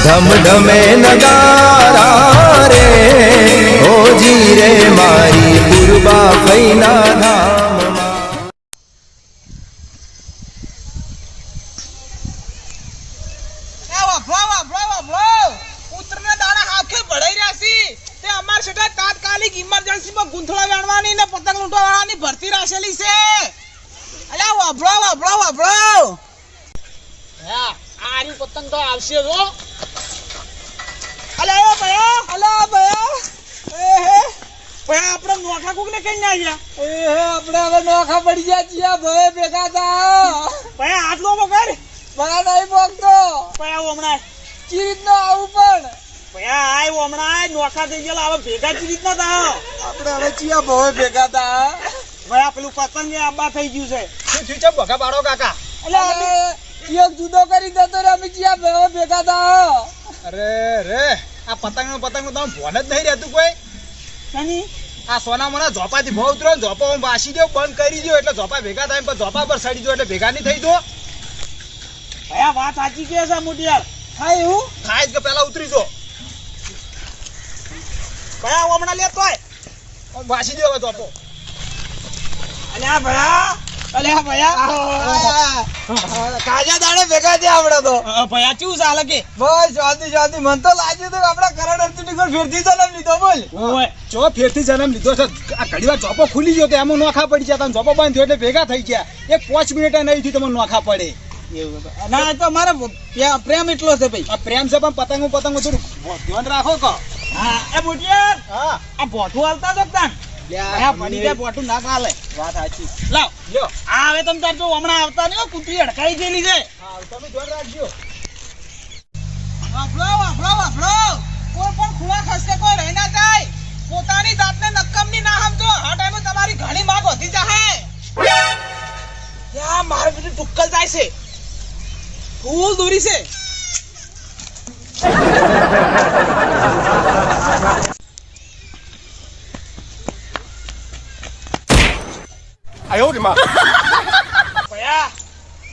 ધમ ધમે નગારા રે ઓજી રે મારી પૂર્વા ફૈના ધામમાં. તાત્કાલિક ઇમરજન્સીમાં ગુંથળા વેણવાની ને પતંગ લૂંટવાવાળાની ભરતી રાખેલી છે. અલ્યા વાભળો વાભળો વાભળો. હા આરી પતંગ તો આવશે જો. અલ્યા ભયા અલ્યા ભયા એ હે ભયા આપણે નોખા કોક ને કઈ ના ગયા. એ હે આપણે હવે નોખા પડી ગયા છીએ ભય ભેગા થા. ભયા આટલો મોકર બરા નહીં મોકતો. ભયા હમણાં ચીરીત નો આવું પણ ભયા આય હમણાં નોખા થઈ ગયેલા હવે ભેગા ચીરીત ના થા. આપણે હવે ચિયા ભય ભેગા થા. ભયા પેલું પતંગ ને આબા થઈ ગયું છે. શું છે બગા બાળો કાકા? અલ્યા એક જુદો કરી દેતો રે અમે ચિયા ભય ભેગા થા. અરે રે આ પતંગ નું તમે ભોન જ નહીં રહેતું કોઈ. કની આ સોના મને ઝોપાથી ભાવ ઉતરો ને ઝોપા હું વાસી દો બંધ કરી દો એટલે ઝોપા ભેગા થાય પણ ઝોપા પર સડી દો એટલે ભેગા નહીં થઈ દો. ભયા વાત સાચી કે છે મોટિયાર. થાય એવું થાય કે પેલા ઉતરી જો ભયા હમણાં લેતો હોય વાસી દો હવે ઝોપો. અલ્યા ભયા અલ્યા ભયા કાજા દાડે ભેગા થયા આપણે તો. ભયા ચૂ ચાલે કે બસ શાંતિ શાંતિ મન તો લાગ્યું તો આપડા કરોડ અર્જુન પર ફેરથી જન્મ લીધો બોલ. ઓય જો ફેરથી જન્મ લીધો છે આ ઘડીવાર ઝોપો ખુલી ગયો તો એમાં નોખા પડી ગયા ઝોપો બંધ થયો એટલે ભેગા થઈ ગયા. એક 5 મિનિટ નહીં થી તમને નોખા પડે. ના તો મારે પ્રેમ એટલો છે ભાઈ. આ પ્રેમ છે પણ પતંગ થોડું ધ્યાન રાખો કો. હા એ મોટિયાર હા આ બોઠું હાલતા તો તાન ભયા પડી જાય બોઠું ના ચાલે. વાત સાચી. લાવ લ્યો આ હવે તમે તાર જો હમણાં આવતા નહીં કુતરી અડકાઈ ગયેલી છે. હા તમે ધ્યાન રાખજો. વાફળો વાફળો વાફળો કોઈ પણ ખૂણા ખસકે કોઈ રહી ના જાય. પોતાની જાતને નક્કમની ના સમજો. આ ટાઈમે તમારી ઘણી માંગ વધી જાહે. યા મારે બીજું ટુક્કલ જાય છે. ફૂલ દોરી છે. આયો રે માં. ભયા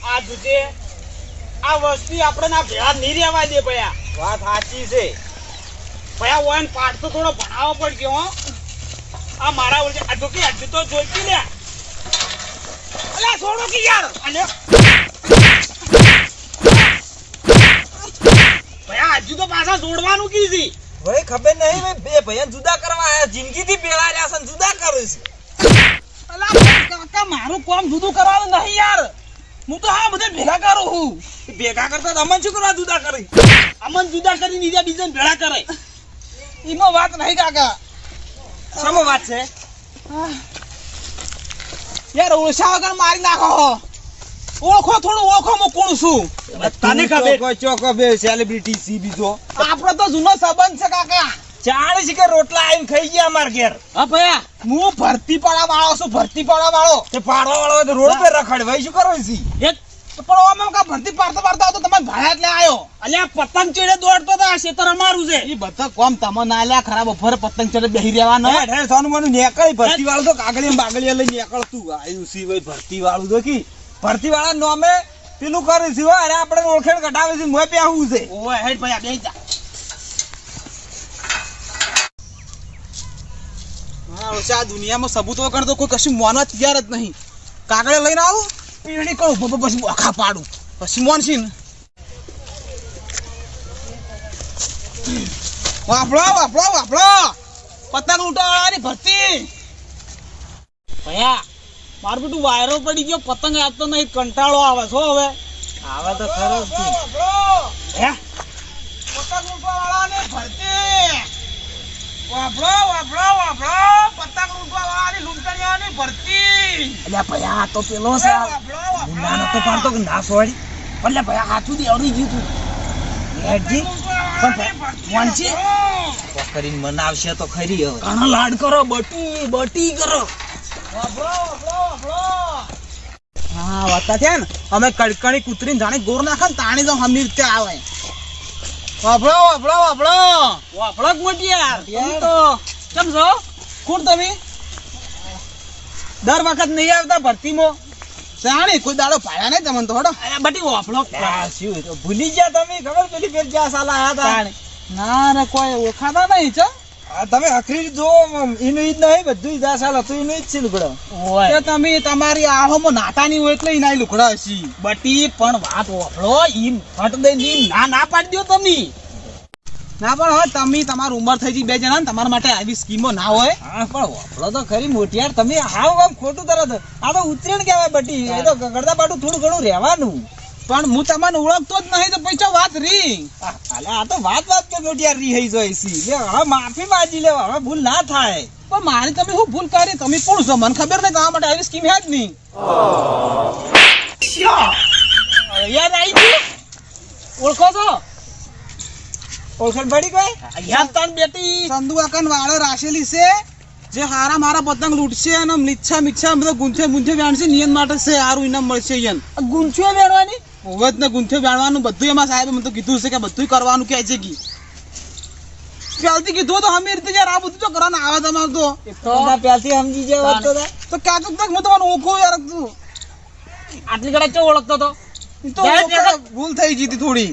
આ દુજે આ વસ્તી આપણે ના ભેળા નહીં રહેવા દે ભયા. વાત સાચી છે. ભયા ઓન પાઠ તો થોડો ભણાવવો પડશે હો. આ મારા ઓળખે આ તો કે હજુ તો જોઈતી લે. અલ્યા છોડો કે યાર. અલ્યા ભયા હજુ તો પાછા જોડવાનું કીધી. ભાઈ ખબર નહીં ભાઈ બે ભૈયા જુદા કરવા આયા જિંદગી થી પેલા રહ્યા છે જુદા કરે છે. અલા કાકા મારું કામ જુદું કરવાનું નહીં યાર. હું તો હા બધે ભેગા કરું હું. ભેગા કરતા અમન શું કરવા જુદા કરી? અમન જુદા કરી બીજા બીજાને ભેગા કરે. ઈનો વાત નહીં કાકા. શેનો વાત છે? યાર ઓછા વગર મારી નાખો. ઓળખો થોડું ઓળખો હું કોણ છું. તને ખબર કોઈ ચોકો બે સેલિબ્રિટી સી બીજો આપણો તો જૂનો સંબંધ છે કાકા. 40 કે રોટલા આવીને ખાઈ ગયા અમાર ઘેર. હા ભયા હું ભરતી પાડા વાળો છું. ભરતી પાડા વાળો તે પાડવા વાળો તો રોડ પર રખડ ભાઈ શું કરો છે? એક પણ આમાં કા ભરતી પાડતો પાડતો તો તમારે ભાડા એટલે આયો. અલ્યા પતંગ ચડે દોડતો તો આ ખેતર અમારું છે. એ બધા કોમ તમ ના આલ્યા ખરાબ બફર પતંગ ચડે બેહી રહેવાનો. હે સોનું મનું નેકળી ભરતી વાળો તો કાગળિયા બાગળિયા લઈ નેકળતું આયુ સી ભાઈ ભરતી વાળું તો કી ભરતી વાળા નોમે પેલું કરે છે અરે આપણે ઓળખેણ કઢાવે છે મોય પેહવું છે. ઓય હેડ ભયા બેહી જા. હા ઓછા દુનિયામાં સબૂત વગર તો કોઈ કશું મોનવા તૈયાર જ નહીં. કાગળે લઈને આવો પીડી કરું પછી બોખા પાડું પછી મોનસી ને વાપરો વાપરો વાપરો પતંગ લૂંટવાવાળાની ભરતી. ભયા મારું બેટું વાયરો પડી ગયો. પતંગ આવતો નહીં કંટાળો આવે છો હવે. આવે તો ખરો હે પતંગ લૂંટવાવાળાની ભરતી. વાપરો વાપરો વાપરો પતંગ લૂંટવાવાળાની લૂંટણીઓની ભરતી. અલ્યા ભયા તો પેલો છે મુન્નાનો તો પાડતો કે ના છોડી એટલે ભયા હાથું દી આવડી ગયું તું હેડજી પણ મોનસી કરીને મનાવશે તો ખરી હવે ઘણો લાડ કરો બટી બટી કરો. હા વાતા છે ને અમે કડકણી કૂતરીને જાણે ગોર નાખે ને તાણી તો હમી રીતે આવે. વાપરો વાપરો વાપરો વાપરો મોટી યાર તો કેમ છો? કોણ તમે દર વખત નહીં આવતા ભરતીમાં? તાણી કોઈ દાડો ભાયા નહીં તમને તો હડો અરે બટી વાપલો શું તો ભૂલી ગયા તમે ખબર પેલી ફેર જ્યાં સાલા આયા હતા ના રે કોઈ ઓળખાતા નહીં છો તમે અખરી જો એનું ઈ જ નહીં બધું દા સાલ હતું એનું ઈ જ છે લુકડો કે તમે તમારી આહોમાં નાતાની હોય એટલે ઈ નાઈ લુકડા હશી બટી પણ વાત વાપલો ઈ ફટ દઈને ના ના પાડી દો તમે ના પણ હવે તમે તમારી ઉંમર થઈ ગઈ બે જણા ને તમારા માટે આવી સ્કીમો ના હોય હા પણ વાપલો તો ખરી મોટી યાર તમે હાવ આમ ખોટું તરત આ તો ઉતરેણ કહેવાય બટી એ તો ગગડતા પાટું થોડું ઘણું રહેવાનું પણ હું તમને ઓળખતો જ નહીં તો પૈસા વાત રી અલે આ તો વાત કે મોટી યાર રહી જાય છે લે હવે માફી માંગી લેવા હવે ભૂલ ના થાય પણ મારી તમે શું ભૂલ કરી તમે કોણ છો મને ખબર નહીં ગાવા માટે આવી સ્કીમ હે જ નહીં યાર આવી ગયું ઓળખો છો ઓળખાણ પડી કોઈ યાર તાન બેટી ચંદુ કાકાને વાળે રાખેલી છે જે હારા મારા પતંગ લૂટશે અને લીચ્છા મીચ્છા બધા ગુંથે ગુંથે વેણશે નિયન માટે છે હારું ઇનામ મળશે ઈયન ગુંચીઓ વેણવાની ઓવત ને ગુંથે વેણવાનું બધું એમાં સાહેબે મને તો કીધું છે કે બધું કરવાનું કે છે કી પહેલથી કીધું તો અમે રીતે યાર આ બધું તો કરવાનું આવે તમારે તો બધા પહેલથી સમજી જાય વાત તો કાકુ તક હું તમારું ઓળખો યાર તું આટલી ઘડા ચો ઓળખતો તો ઈ તો ઓળખો, ભૂલ થઈ ગઈ હતી થોડી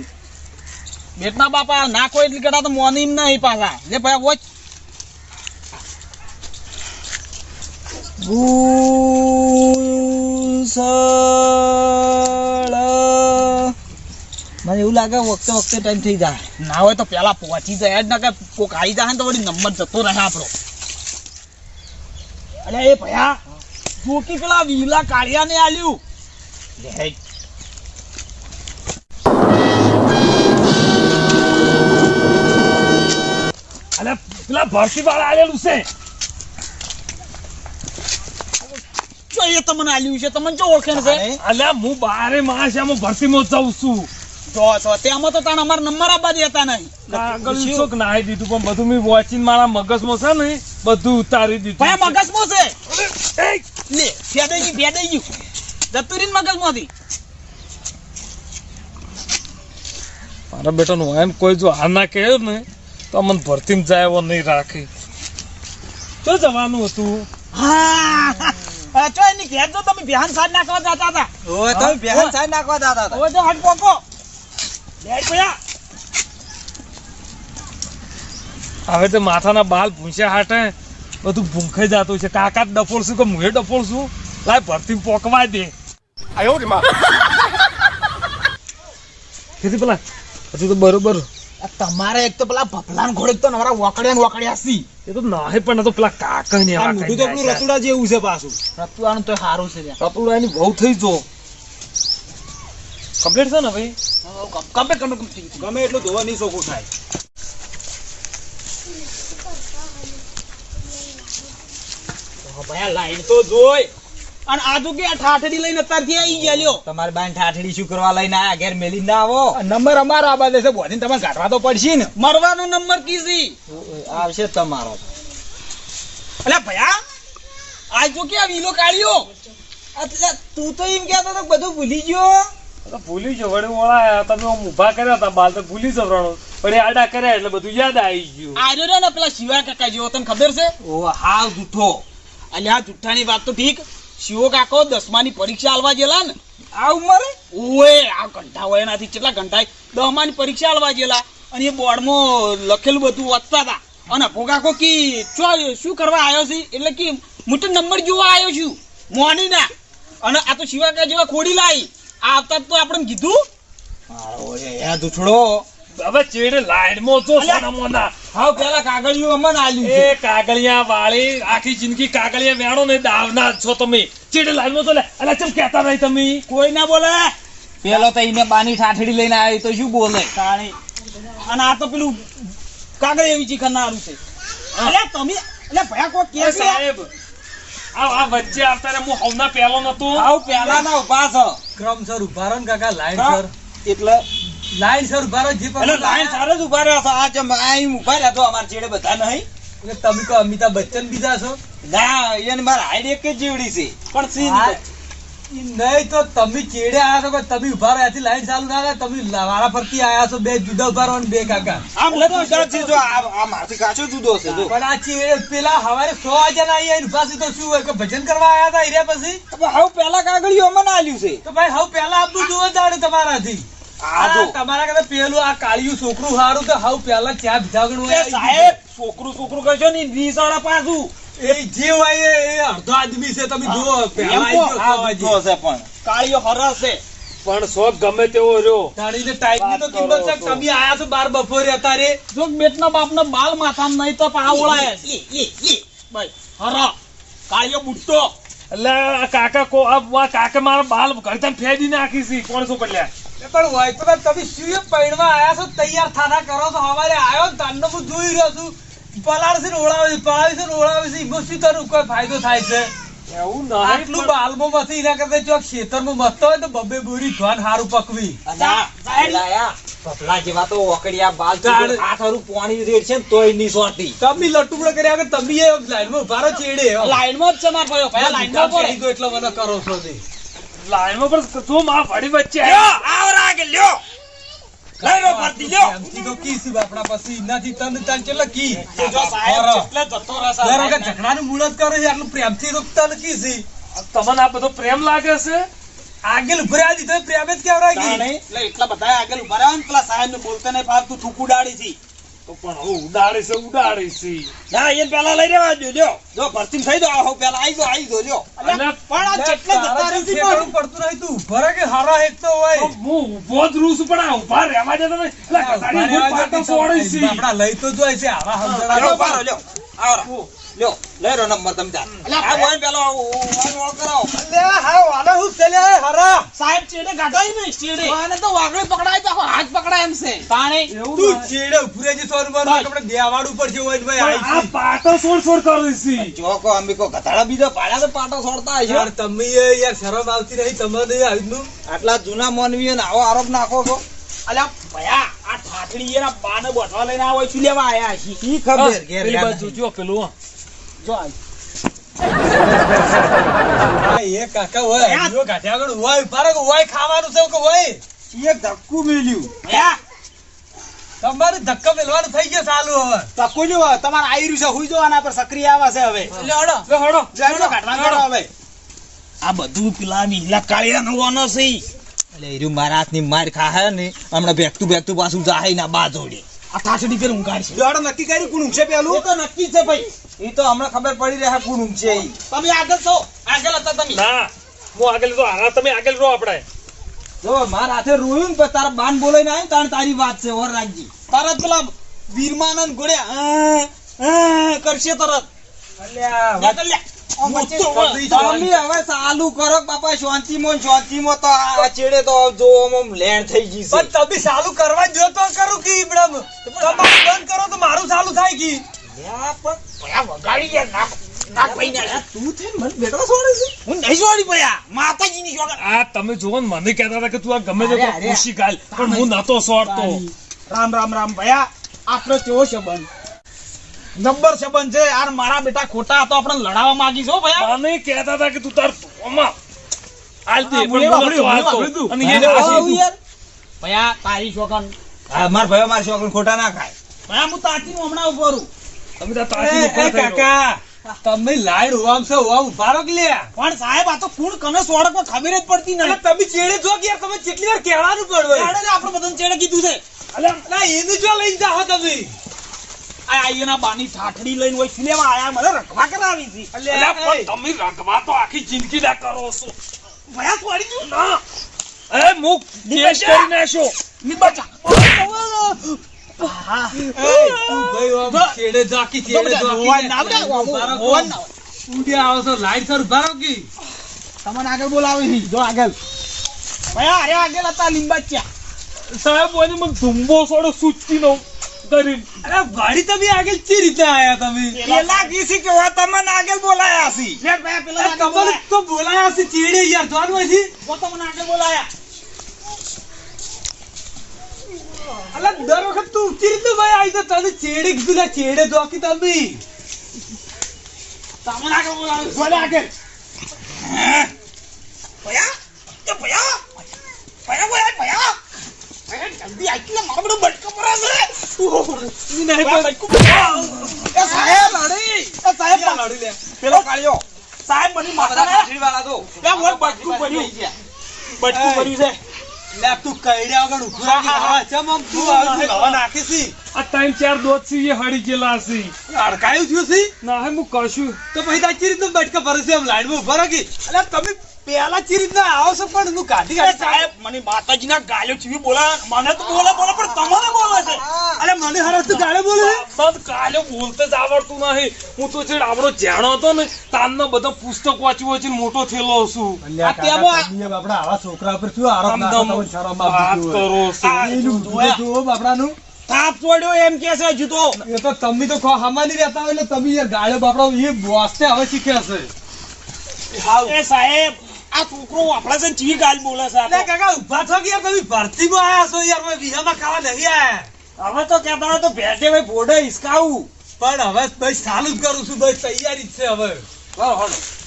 બેટના બાપા ના કોઈ એટલી ઘડા તો મોની નહીં પાછા લે ભાઈ વોચ મને એવું લાગે વખતે વખતે ટાઈમ થઈ જાય ના હોય તો પેલા પહોંચી જાય જ ના કે કોક આવી જાય ને તો વળી નંબર જતો રહે આપણો અરે એ ભયા જોકી પેલા વીલા કાળિયા ને આલ્યું લે અરે પેલા ભરતી વાળા આલેલું છે જો એ તમને આલ્યું છે તમને જો ઓળખે છે અલ્યા હું બારે માસ આમાં ભરતીમાં જાઉં છું જો તેમાં તો તાણ અમારા નંબર આપવા દેતા નહીં આગળ શોક નાહી દીધું પણ બધું મેં વોચિંગ મારા મગજમાં છે ને બધું ઉતારી દીધું ભાઈ મગજમાં છે લે ફેદાઈ ગયું જતું રીન મગજમાંથી મારા બેટાનું એમ કોઈ જો આ ના કહે ને તો અમને ભરતીમાં જાય એવો નહીં રાખે તો જવાનું હતું હા ચો એની ઘેર જો તમે બિહાન સાજ નાખવા જતા હતા ઓય તમે બેહન સાઈ નાખવા દાતા હતા હવે જો હટ પોકો લે ભયા હવે તો માથાના બાલ ભૂંસ્યા હાટે બધું ભૂંખાઈ જતું છે કાકા ડફોળ છું કે મુએ ડફોળ છું લાય ભરતીમાં પોકવા દે કીધી પેલા હજુ તો બરોબર તમારે એક તો પેલા ભપલાન ઘોડે તો નવરા વકડ્યા હસી એ તો નાહે પણ તો પેલા કાકા ને આ મોઢું તો પેલું રતુડા જેવું છે પાછું રતુડાનું તો સારું છે રતુડાની બહુ થઈ જો કમ્પ્લીટ છે ને ભાઈ કમ્પ્લીટ ગમે એટલું ધોવા નહીં ચોખ્ખું થાય ભયા લાઈન તો જોઈ અને આજુ કે ઠાઠડી લઈને અત્યારથી આવી ગયા લ્યો તમારી બાઈન ઠાઠડી શું કરવા લઈને આયા ઘેર મેલી ના આવો નંબર અમારો આબા દેશે બોધીને તમારે કાઢવા તો પડશે ને મરવાનો નંબર કીધી આવશે તમારો અલે ભયા આજ જો કે આ વીલો કાઢ્યો એટલે તું તો એમ કહેતો તો બધું ભૂલી ગયો તો ભૂલી જો વડે ઓળાયા તમે આમ ઊભા કર્યા હતા બાલ તો ભૂલી જવરાણો પણ એ આડા કર્યા એટલે બધું યાદ આવી ગયું આર્યો રે ને પેલા શિવા કાકા જેવો તને ખબર છે ઓ હાવ જૂઠો અને આ જૂઠાની વાત તો ઠીક શિવો કાકો 10માની પરીક્ષા આલવા ગયેલા ને આ ઉંમરે ઓય આ ઘંટા હોય એનાથી કેટલા ઘંટા 10માની પરીક્ષા આલવા ગયેલા અને એ બોર્ડમાં લખેલું બધું વાંચતા હતા અને અપો કાકો કી શું કરવા આવ્યો છે એટલે કે મોટો નંબર જોવા આવ્યો છું મોની ના અને આ તો શિવા કાકા જેવા ખોડી લાવી આવતા તો આપણે કીધું મારો એ દુછડો હવે ચેડે લાઈનમાં જો સોના મોના હાવ પેલા કાગળિયું અમને આલ્યું એ કાગળિયા વાળી આખી જિંદગી કાગળિયા વેણો ને દાવના જ છો તમે ચેડે લાઈનમાં તો લે અલા ચમ કહેતા નહીં તમે કોઈ ના બોલે પેલો તો એને બાની ઠાઠડી લઈને આવી તો શું બોલે તાણી અને આ તો પેલું કાગળિયા વિચી કરનારું છે અલે તમે અલે ભયા કો કે છે સાહેબ આ વચ્ચે આવતા રે હું હવના પહેલો નતો હાવ પેલા ના ઉભા છો ક્રમ સર ઉભા રહો ને કાકા લાઈન સર એટલે લાઈન સર ઉભા રહો જે એટલે લાઈન સારે જ ઉભા રહ્યા છો આ જેમ આ ઉભા રહ્યા તો અમાર છેડે બધા નહીં એટલે તમે તો અમિતાભ બચ્ચન બીજા છો ના એને મારા હાઈડ એક જ જેવડી છે પણ સી નહીં તો તમે ચેડે આયા છો કે તમે ઉભા રહ્યા થી લાઈન ચાલુ ના થાય તમે વારા ફરતી આયા છો બે જુદા ઉભા રહો ને બે કાકા પણ આ ચેડે પેલા હવારે 100 વાગ્યા ના અહીંયા ઉભા છે તો શું હોય કે ભજન કરવા આયા હતા હીરા પછી હવે પેલા કાગળિયો મને આલ્યું છે તો ભાઈ હવે પેલા આપવું જોવે દાડે તમારાથી તમારા કરતા પેલું આ કાળિયું છોકરું હારું તો હવે પેલા ચા ભીજાગણ હોય સાહેબ છોકરું કહેશો ને 20 પાછું એ જે હોય એ અડધો આદમી છે તમે જુઓ પેલા આવી ગયો 100 વાગે. કાળિયો હરસ છે પણ શોખ ગમે તેવો રહ્યો તાણીને ટાઈમની તો કિંમત છે કે તમે આયા છો 12 બપોરે અત્યારે જો બેટના બાપના બાલ માથામાં નહીં તો પા ઓળાય ભાઈ હરા કાળિયો બુટ્ટો એટલે આ કાકા કો આ કાકા મારા બાલ ઘરતા ફેદી નાખી છે કોણ શું પડ્યા પણ હોય તો તમે શું પૈણવા આયા છો તૈયાર થાના કરો છો હવારે આયો ને તાનનો હું જોઈ રહ્યો છું પલાળશે ને ઓળાવે છે એમાં શું તારું કોઈ ફાયદો થાય છે એવું આટલું બાલમાં મથી એના કરતા ચોક ખેતરમાં મસ્ત હોય તો બબે બોરી ધોન હારું પકવી પપલા જેવા તો ઓકડિયા બાલ હાથરું પાણી રેડ છે તોય ની સોટી તમે લટુબડો કર્યા વગર તમે એ લાઈનમાં ઉભા રહો ચેડે લાઈનમાં જ છે માર ભાઈઓ પહેલા લાઈનમાં પડે તો એટલો મને કરો છો તે લાઈનમાં પણ શું માં વડી વચ્ચે લ્યો આવરા કે લ્યો લઈ રો પરતી લ્યો એમથી તો કી સી બાપડા પછી એનાથી તન ચેલા કી જો સાહેબ એટલે જતો રહેશે દર વખત ઝઘડાનું મુહૂર્ત કરે છે આટલું પ્રેમથી તો તન કી સી તમને આ બધો પ્રેમ લાગે છે આગળ ઉભર્યા દીધો પ્રેમ જ કેવરાય ગઈ એટલે એટલા બધા આગળ ઉભા રહ્યા ને પેલા સાહેબ ને બોલતે નહીં ફાવતું ઠુકુ ડાળી છે તો પણ હું ઉડાડી છે ના એ પેલા લઈ રહેવા દો લ્યો જો ભરતી થઈ દો આવો પેલા આવી દો લ્યો અને પણ આ જેટલે જતા રહી પડતું નહીં તું ઉભા રહે કે હારા એક તો હોય હું ઊભો જ રૂ છું પણ આ ઊભા રહેવા દે તમે એટલે કસાડી હું પાટો છોડી છે બાપડા લઈ તો જોય છે આવા હમદડા લ્યો પારો લ્યો આવરા લ્યો લઈ રો નંબર તમે તાર આ બોલ પેલો ઓળ કરાવો લે હા વાલા હું ચાલ્યા હારા સાહેબ ચેડે ગાડાઈ નહીં ચેડે આને તો વાગડે પકડાય તો હાથ પકડાય એમ છે તાણે તું ચેડે ઉભરે જે સોર માર આપણે દેવાડું ઉપર જે હોય ને ભાઈ પણ આ પાટો છોડ કરી છે જોકો અંબિકો ગધાડા બીજો પાડ્યા તો પાટો છોડતા હશે યાર તમે યાર શરમ આવતી નહીં તમને આજનું આટલા જૂના માનવીઓ ને આવો આરોપ નાખો છો અલ્યા ભયા આ ઠાઠડી એના બાને બોટવા લઈને આવો શું લેવા આયા છે ઈ ખબર ઘેર પેલી બાજુ જો પેલું જો એ કાકા હોય આજો ગાઠ્યા આગળ હોય પારે કે હોય ખાવાનું છે કે હોય એક ધક્કુ મેલ્યું ભયા તમારે ધક્કા મેલવાનું થઈ ગયો ચાલુ હવે ધક્કુ જો તમારે આયરું છે હુઈ જો આના પર સક્રિય આવે છે હવે લે હડો જાડો કાઢવાનું કરો હવે આ બધું પેલા નીલા કાળિયા નવાનો છે એટલે એરું મારા હાથની માર ખાહે ને હમણાં બેકતું પાછું જાહે ના બા જોડે આ ઠાઠડી પેલું ઊંઘાડ છે જોડો નક્કી કર્યું કોણ ઊંઘશે પેલું એ તો નક્કી છે ભાઈ એ તો હમણાં ખબર પડી રહે કોણ ઊંઘશે ઈ તમે આગળ છો આગળ હતા તમે ના હું આગળ તો હારા તમે આગળ રહો આપણે જો મારા હાથે રોયું ને પછી તારા બાન બોલાઈને આવ્યો તાણ તારી વાત છે ઓર રાખજી તરત પેલા વીરમાનંદ ઘોડ્યા કરશે તરત અલ્યા તમે હવે ચાલુ કરો બાપા શાંતિમાં તો આ ચેડે તો જો આમ લેણ થઈ ગઈ છે પણ તમે ચાલુ કરવા જો તો કરું કે ઈબડમ તમારું બંધ કરો તો મારું ચાલુ થાય કે યા પણ પયા વગાડી ગયા નાક પઈને તું છે મને બેટો છોડી છે હું નહીં છોડી પયા માતાજીની છોડ આ તમે જોવો ને મને કહેતા હતા કે તું આ ગમે તે ખુશી ગાલ પણ હું નતો સોડતો રામ ભયા આપણો કેવો સંબંધ નંબર સંબંધ છે યાર મારા બેટા ખોટા તો આપણે લડાવવા માંગી છો ભયા મને કહેતા હતા કે તું તાર ઓમાં આલ દે પણ મુલે હું નતો વાપર્યું હાલતો. અને અને એને પછી યાર ભયા તારી શોકન હા માર ભયો માર શોકન ખોટા ના ખાય ભયા હું તાતી નું હમણાં ઉભો રહું તમે તાર તાજી ઉપર થઈ રહો. કાકા તમે લાઈન હોવામ છે હોવા ઉભા રહો કે લે પણ સાહેબ આ તો કુણ કને સોડક માં ખબર જ પડતી અને નહીં તમે ચેડે જો કે યાર તમે કેટલી વાર કહેવાનું પડવે આપણે બધાને ચેડે કીધું છે અલ્યા એનું જો લઈ જાઓ તમે આ આઈના બાની ઠાઠડી લઈને હોય સિનેમા આયા મને રખવા કરાવી છે અલ્યા પણ તમે રગવા તો આખી જિંદગી ના કરો છો ભયા છોડી દઉં ના એ મુક કેસ કરી નાખો ની બચા તું ભાઈ ઓમ ચેડે જાકી ચેડે ઉડ્યા આવો છો લાઈન સર ઉભા રહો કે તમને આગળ બોલાવે છે જો આગળ ભયા અરે આગળ હતા લીંબાચ્યા સાહેબ મને મને ધુંબો સોડો સુચતી નો કરી અરે ગાડી તમે આગળ ચી રીતે આયા તમે પેલા કીસી કે વા તમને આગળ બોલાયા છે લે ભયા પેલા આગળ તમારે બોલાયા તો બોલાયા છે ચેડે યાર જોવાનું હોય છે વો તમને આગળ બોલાયા અલા દર વખત તું ઉચી રીતે ભાઈ આવી તો તને ચેડે કીધું લે ચેડે જોકી તમે તમને આગળ બોલાવે બોલે આગળ ભયા એ ભયા ભયા બોય ભયા ભયા જલ્દી આઈ ને મારો બધો બટકો પડે છે ની નહીં બટકો એ સાહેબ લડી એ સાહેબ લડી લે પેલો કાળિયો સાહેબ બની માથા ખાસી વાળા તો એ મોર બટકું પડ્યું છે લે તું કઈડ્યા વગર ઉભરા કે હવા ચમ આમ તું આવે હવા નાખી છી આ 3-4 દોત છે એ હળી ગયેલા છે અડકાયું થયું છે ના હે હું કશું તો પછી તારી રીતનો બટકા ભરે છે એમ લાઈનમાં ઉભા રાખી અલ્યા તમે પેલા ચી રીતના આવો છો પણ હું કાઢી સાહેબ મને માતાજીના ગાળ્યો ચીવી બોલા મને તો બોલે પણ તમને બોલે છે અરે મને હરસ તો ગાળ્યો બોલે બસ કાલે બોલતે જ આવડતું નહીં હું તો છે આપણો જાણો હતો ને તાનનો બધો પુસ્તક વાંચ્યું છે મોટો થયેલો છું આ તેમાં આપડા આવા છોકરા પર શું આરોપ નાખો શરમ વાત કરો છો જુઓ બાપડાનું થાપ છોડ્યો એમ કે છે હજુ તો એ તો તમે તો હમાની રહેતા હોય એટલે તમે યાર ગાળ્યો બાપડો એ બોસતે હવે શીખ્યા છે એ સાહેબ આ છોકરો આપડા છે ચી ગાલ બોલે છે અરે કાકા ઉભા છો કે યાર તમે ભરતીમાં આયા છો યાર મેં વિહામાં ખાવા નહીં આયા હવે તો કહેતા હોય તો ભેટે ભાઈ બોડે હિસકાવું પણ હવે બસ ચાલુ જ કરું છું બસ તૈયારી જ છે હવે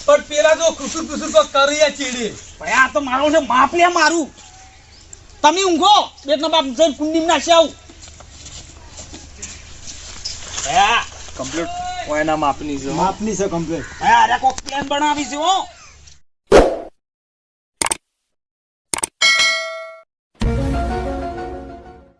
પણ પેલા તો કુસુર તો કરી ચીડી ભાઈ આ તો મારો છે માપ લે મારું તમે ઊંઘો બેટનો બાપ જઈને કુંડી નાખી આવું કમ્પ્લીટ કોઈના માપની છે માપની છે કમ્પ્લીટ અરે કોક પ્લાન બનાવી છે હો